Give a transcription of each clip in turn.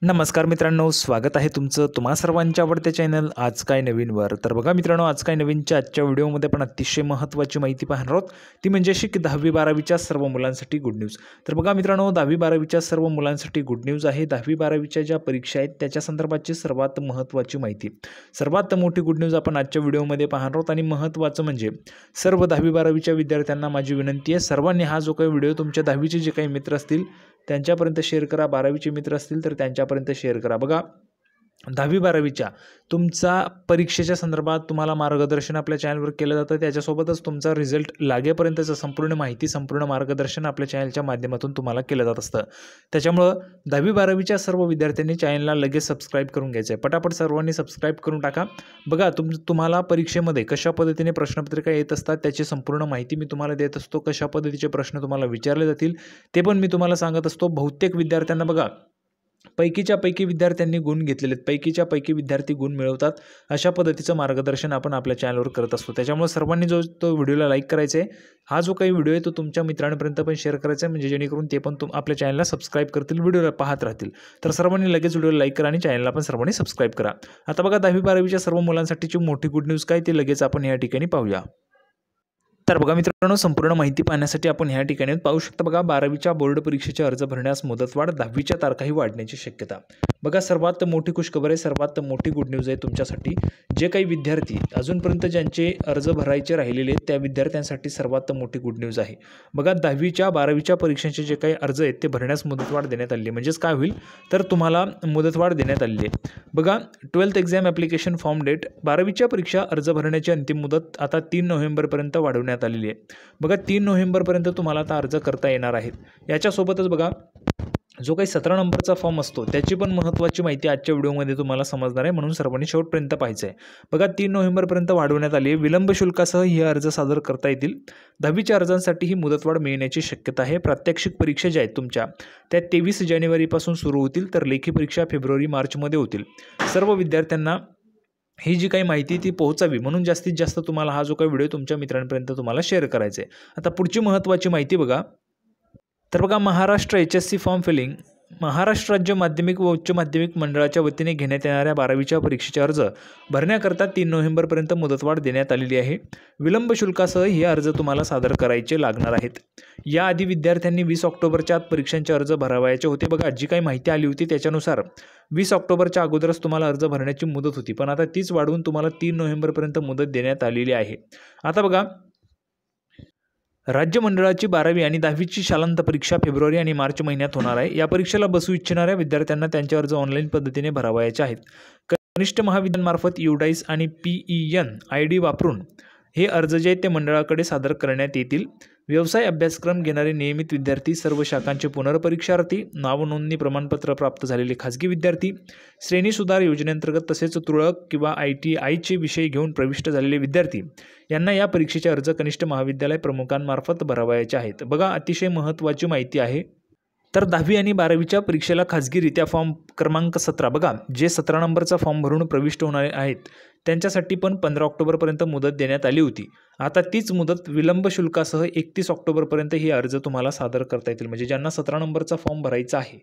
नमस्कार मित्रांनो, स्वागत आहे तुमचं तुम्हा सर्वांच्या आवडत्या चॅनल आज काय नवीनवर। तर बघा मित्रांनो, आज काय नवीनच्या आजच्या व्हिडिओमध्ये आपण अतिशय महत्त्वाची माहिती पाहणार आहोत। ती म्हणजे अशी की 10वी-12वीच्या सर्व मुलांसाठी गुड न्यूज। तर बघा मित्रांनो, 10वी-12वीच्या सर्व मुलांसाठी गुड न्यूज आहे। 10वी-12वीच्या ज्या परीक्षा आहेत त्याच्या संदर्भातची सर्वात महत्त्वाची माहिती, सर्वात मोठी गुड न्यूज आपण आजच्या व्हिडिओमध्ये पाहणार आहोत। आणि महत्त्वाचं म्हणजे सर्व 10वी-12वीच्या विद्यार्थ्यांना माझी विनंती आहे, सर्वांनी हा जो काही व्हिडिओ तुमच्या 10वीचे जे काही मित्र असतील त्यांच्यापर्यंत शेअर करा, 12वीचे मित्र असतील तर त्यांच्यापर्यंत शेअर करा। बघा 10वी-12वीच्या तुमचा परीक्षेच्या संदर्भात तुम्हाला मार्गदर्शन आपल्या चॅनलवर केलं जातं, त्याच्यासोबतच तुमचा रिझल्ट लागेपर्यंतचं संपूर्ण माहिती, संपूर्ण मार्गदर्शन आपल्या चॅनलच्या माध्यमातून तुम्हाला केलं जात असतं। त्याच्यामुळं 10वी-12वीच्या सर्व विद्यार्थ्यांनी चॅनलला लगेच सबस्क्राईब करून घ्यायचं आहे, पटापट सर्वांनी सबस्क्राईब करून टाका। बघा तुम्हाला परीक्षेमध्ये कशा पद्धतीने प्रश्नपत्रिका येत असतात त्याची संपूर्ण माहिती मी तुम्हाला देत असतो, कशा पद्धतीचे प्रश्न तुम्हाला विचारले जातील ते पण मी तुम्हाला सांगत असतो। बहुतेक विद्यार्थ्यांना बघा पैकीच्या पैकी विद्यार्थ्यांनी गुण घेतलेले आहेत, पैकीच्या पैकी विद्यार्थी गुण मिळवतात, अशा पद्धतीचं मार्गदर्शन आपण आपल्या चॅनलवर करत असतो। त्याच्यामुळे सर्वांनी तो व्हिडिओला लाईक करायचा आहे, हा जो काही व्हिडिओ आहे तो तुमच्या मित्रांपर्यंत पण शेअर करायचा आहे, म्हणजे जेणेकरून ते पण आपल्या चॅनलला सबस्क्राईब करतील, व्हिडिओला पाहत राहतील। तर सर्वांनी लगेच व्हिडिओला लाईक करा आणि चॅनलला पण सर्वांनी सबस्क्राईब करा। आता बघा 10वी-12वीच्या सर्व मुलांसाठीची मोठी गुड न्यूज काय ते लगेच आपण या ठिकाणी पाहूया। तर बघा मित्रांनो, संपूर्ण माहिती पाहण्यासाठी आपण ह्या ठिकाणी पाहू शकता। बघा 12वीच्या बोर्ड परीक्षेचे अर्ज भरण्यास मुदतवाढ, 10वीच्या तारखाही वाढण्याची शक्यता। बघा सर्वात मोठी खुशखबर आहे, सर्वात मोठी गुड न्यूज आहे तुमच्यासाठी। जे काही विद्यार्थी अजूनपर्यंत ज्यांचे अर्ज भरायचे राहिलेले त्या विद्यार्थ्यांसाठी सर्वात मोठी गुड न्यूज आहे। बघा 10वी-12वीच्या परीक्षांचे जे काही अर्ज आहेत ते भरण्यास मुदतवाढ देण्यात आली आहे। म्हणजेच काय होईल तर तुम्हाला मुदतवाढ देण्यात आली आहे। बघा 12th exam application form date, 12वीच्या परीक्षा अर्ज भरण्याची अंतिम मुदत आता 3 नोव्हेंबरपर्यंत वाढवण्यात आलेली आहे। बघा 3 नोव्हेंबरपर्यंत तुम्हाला आता अर्ज करता येणार आहेत। याच्यासोबतच बघा जो काही 17 नंबरचा फॉर्म असतो त्याची पण महत्त्वाची माहिती आजच्या व्हिडिओमध्ये तुम्हाला समजणार आहे, म्हणून सर्वांनी शेवटपर्यंत पाहायचं आहे। बघा 3 नोव्हेंबरपर्यंत वाढवण्यात आली आहे। विलंब शुल्कासह हे अर्ज सादर करता येतील। 10वीच्या अर्जांसाठी ही मुदतवाढ मिळण्याची शक्यता आहे। प्रात्यक्षिक परीक्षा ज्या आहेत तुमच्या त्या 23 जानेवारीपासून सुरू होतील, तर लेखी परीक्षा फेब्रुवारी-मार्चमध्ये होतील। सर्व विद्यार्थ्यांना ही जी काही माहिती ती पोहोचावी म्हणून जास्तीत जास्त तुम्हाला हा जो काही व्हिडिओ तुमच्या मित्रांपर्यंत तुम्हाला शेअर करायचा आहे। आता पुढची महत्त्वाची माहिती बघा, तर बघा Maharashtra HSC form filling, Maharashtra राज्य माध्यमिक व उच्च माध्यमिक मंडळाच्या वतीने घेण्यात येणाऱ्या 12वीच्या परीक्षेचे अर्ज भरण्याकरता 3 नोव्हेंबरपर्यंत मुदतवाढ देण्यात आलेली आहे। विलंब शुल्कासह हे अर्ज तुम्हाला सादर करायचे लागणार आहेत। याआधी विद्यार्थ्यांनी 20 ऑक्टोबरच्या आत परीक्षांचे अर्ज भरावयाचे होते। बघा जी काही माहिती आली होती त्याच्यानुसार 20 ऑक्टोबरच्या अगोदरच तुम्हाला अर्ज भरण्याची मुदत होती, पण आता तीच वाढवून तुम्हाला 3 नोव्हेंबरपर्यंत मुदत देण्यात आलेली आहे। आता बघा राज्य मंडळाची 12वी आणि 10वीची शालांत परीक्षा फेब्रुवारी आणि मार्च महिन्यात होणार आहे। या परीक्षेला बसू इच्छिणाऱ्या विद्यार्थ्यांना त्यांचे अर्ज ऑनलाईन पद्धतीने भरावयाचे आहेत। कनिष्ठ महाविद्यालयामार्फत UDICE आणि PEN ID वापरून हे अर्ज जे आहेत ते मंडळाकडे सादर करण्यात येतील। व्यवसाय अभ्यासक्रम घेणारे नियमित विद्यार्थी, सर्व शाखांचे पुनर्परीक्षार्थी, नावनोंदणी प्रमाणपत्र प्राप्त झालेले खाजगी विद्यार्थी, श्रेणी सुधार योजनेअंतर्गत तसेच तुरळक किंवा ITIचे विषय घेऊन प्रविष्ट झालेले विद्यार्थी यांना या परीक्षेचे अर्ज कनिष्ठ महाविद्यालय प्रमुखांमार्फत भरावयाचे आहेत। बघा अतिशय महत्त्वाची माहिती आहे। तर 10वी आणि 12वीच्या परीक्षेला खाजगीरित्या फॉर्म क्रमांक 17 बघा जे 17 नंबरचा फॉर्म भरून प्रविष्ट होणारे आहेत त्यांच्यासाठी पण 15 ऑक्टोबरपर्यंत मुदत देण्यात आली होती। आता तीच मुदत विलंब शुल्कासह 31 ऑक्टोबरपर्यंत हे अर्ज तुम्हाला सादर करता येतील। म्हणजे ज्यांना 17 नंबरचा फॉर्म भरायचा आहे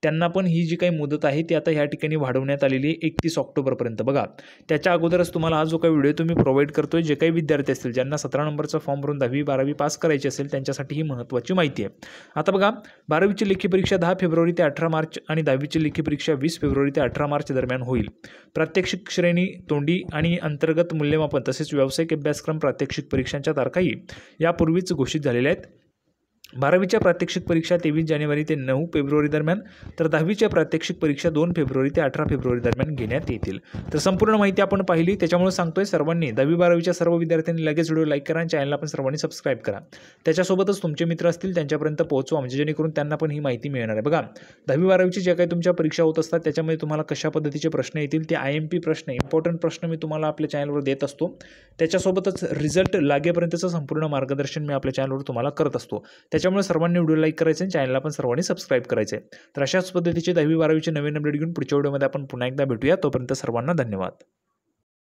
त्यांना पण ही जी काही मुदत आहे ती आता ह्या ठिकाणी वाढवण्यात आलेली आहे 31 ऑक्टोबरपर्यंत। बघा त्याच्या अगोदरच तुम्हाला हा जो काही व्हिडिओ तुम्ही प्रोव्हाइड करतोय, जे काही विद्यार्थी असतील ज्यांना 17 नंबरचा फॉर्म भरून 10वी-12वी पास करायची असेल त्यांच्यासाठी ही महत्त्वाची माहिती आहे। आता बघा 12वीची लेखी परीक्षा 10 फेब्रुवारी ते 18 मार्च आणि 10वीची लेखी परीक्षा 20 फेब्रुवारी ते 18 मार्च दरम्यान होईल। प्रात्यक्षिक श्रेणी, तोंडी आणि अंतर्गत मूल्यमापन तसेच व्यावसायिक अभ्यासक्रम प्रात्यक्षिक परीक्षांच्या तारखाही यापूर्वीच घोषित झालेल्या आहेत। 12वीच्या प्रात्यक्षिक परीक्षा 23 जानेवारी ते 9 फेब्रुवारी दरम्यान, तर 10वीच्या प्रात्यक्षिक परीक्षा 2 फेब्रुवारी ते 18 फेब्रुवारी दरम्यान घेण्यात येतील। तर संपूर्ण माहिती आपण पाहिली, त्याच्यामुळे सांगतोय सर्वांनी 10वी-12वीच्या सर्व विद्यार्थ्यांनी लगेच व्हिडिओ लाईक करा आणि चॅनलला पण सर्वांनी सबस्क्राईब करा। त्याच्यासोबतच तुमचे मित्र असतील त्यांच्यापर्यंत पोहोचवा, म्हणजे जेणेकरून त्यांना पण ही माहिती मिळणार आहे। बघा 10वी-12वीची ज्या काही तुमच्या परीक्षा होत असतात त्याच्यामध्ये तुम्हाला कशा पद्धतीचे प्रश्न येतील ते IMP प्रश्न, इम्पॉर्टंट प्रश्न मी तुम्हाला आपल्या चॅनलवर देत असतो। त्याच्यासोबतच रिझल्ट लागेपर्यंतचं संपूर्ण मार्गदर्शन मी आपल्या चॅनलवर तुम्हाला करत असतो। त्याच्यामुळे सर्वांनी व्हिडिओ लाईक करायचे आणि चॅनलला पण सर्वांनी सबस्क्राईब करायचे। तर अशाच पद्धतीचे 10वी-12वीचे नवीन अपडेट घेऊन पुढच्या व्हिडिओमध्ये आपण पुन्हा एकदा भेटूया। तोपर्यंत सर्वांना धन्यवाद।